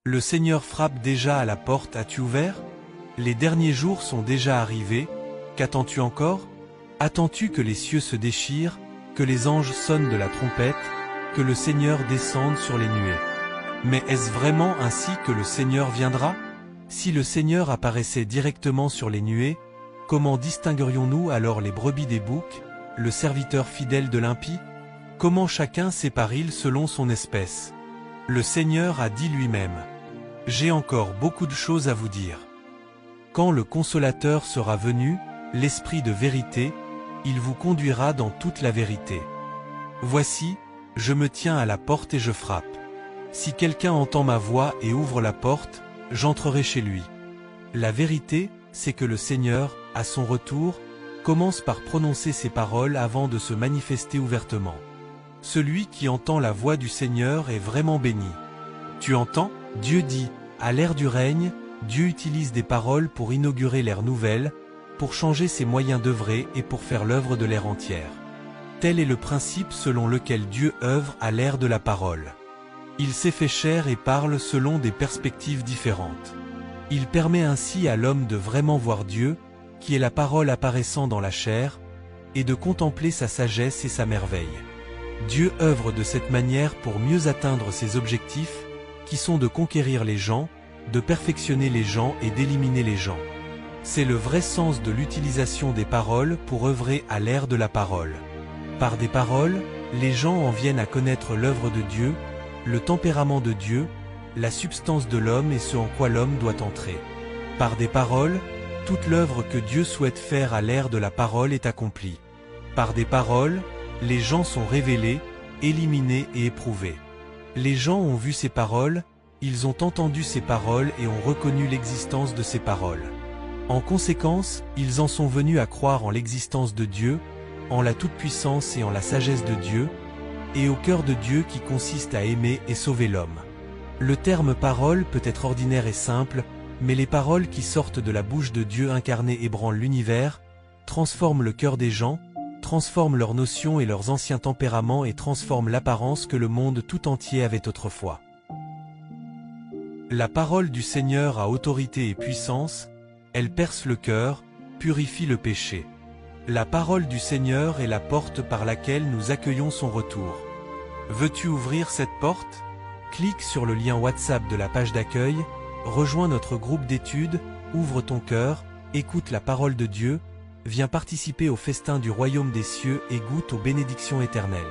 Le Seigneur frappe déjà à la porte, as-tu ouvert? Les derniers jours sont déjà arrivés, qu'attends-tu encore? Attends-tu que les cieux se déchirent, que les anges sonnent de la trompette, que le Seigneur descende sur les nuées? Mais est-ce vraiment ainsi que le Seigneur viendra? Si le Seigneur apparaissait directement sur les nuées, comment distinguerions-nous alors les brebis des boucs, le serviteur fidèle de l'impie? Comment chacun sépare-t-il selon son espèce? Le Seigneur a dit lui-même: « J'ai encore beaucoup de choses à vous dire. Quand le Consolateur sera venu, l'Esprit de vérité, il vous conduira dans toute la vérité. Voici, je me tiens à la porte et je frappe. Si quelqu'un entend ma voix et ouvre la porte, j'entrerai chez lui. » La vérité, c'est que le Seigneur, à son retour, commence par prononcer ces paroles avant de se manifester ouvertement. Celui qui entend la voix du Seigneur est vraiment béni. Tu entends? Dieu dit, à l'ère du règne, Dieu utilise des paroles pour inaugurer l'ère nouvelle, pour changer ses moyens d'œuvrer et pour faire l'œuvre de l'ère entière. Tel est le principe selon lequel Dieu œuvre à l'ère de la parole. Il s'est fait chair et parle selon des perspectives différentes. Il permet ainsi à l'homme de vraiment voir Dieu, qui est la parole apparaissant dans la chair, et de contempler sa sagesse et sa merveille. Dieu œuvre de cette manière pour mieux atteindre ses objectifs, qui sont de conquérir les gens, de perfectionner les gens et d'éliminer les gens. C'est le vrai sens de l'utilisation des paroles pour œuvrer à l'ère de la parole. Par des paroles, les gens en viennent à connaître l'œuvre de Dieu, le tempérament de Dieu, la substance de l'homme et ce en quoi l'homme doit entrer. Par des paroles, toute l'œuvre que Dieu souhaite faire à l'ère de la parole est accomplie. Par des paroles, les gens sont révélés, éliminés et éprouvés. Les gens ont vu ces paroles, ils ont entendu ces paroles et ont reconnu l'existence de ces paroles. En conséquence, ils en sont venus à croire en l'existence de Dieu, en la toute-puissance et en la sagesse de Dieu, et au cœur de Dieu qui consiste à aimer et sauver l'homme. Le terme parole peut être ordinaire et simple, mais les paroles qui sortent de la bouche de Dieu incarné ébranlent l'univers, transforment le cœur des gens, transforment leurs notions et leurs anciens tempéraments et transforment l'apparence que le monde tout entier avait autrefois. La parole du Seigneur a autorité et puissance, elle perce le cœur, purifie le péché. La parole du Seigneur est la porte par laquelle nous accueillons son retour. Veux-tu ouvrir cette porte? Clique sur le lien WhatsApp de la page d'accueil, rejoins notre groupe d'études, ouvre ton cœur, écoute la parole de Dieu, viens participer au festin du royaume des cieux et goûte aux bénédictions éternelles.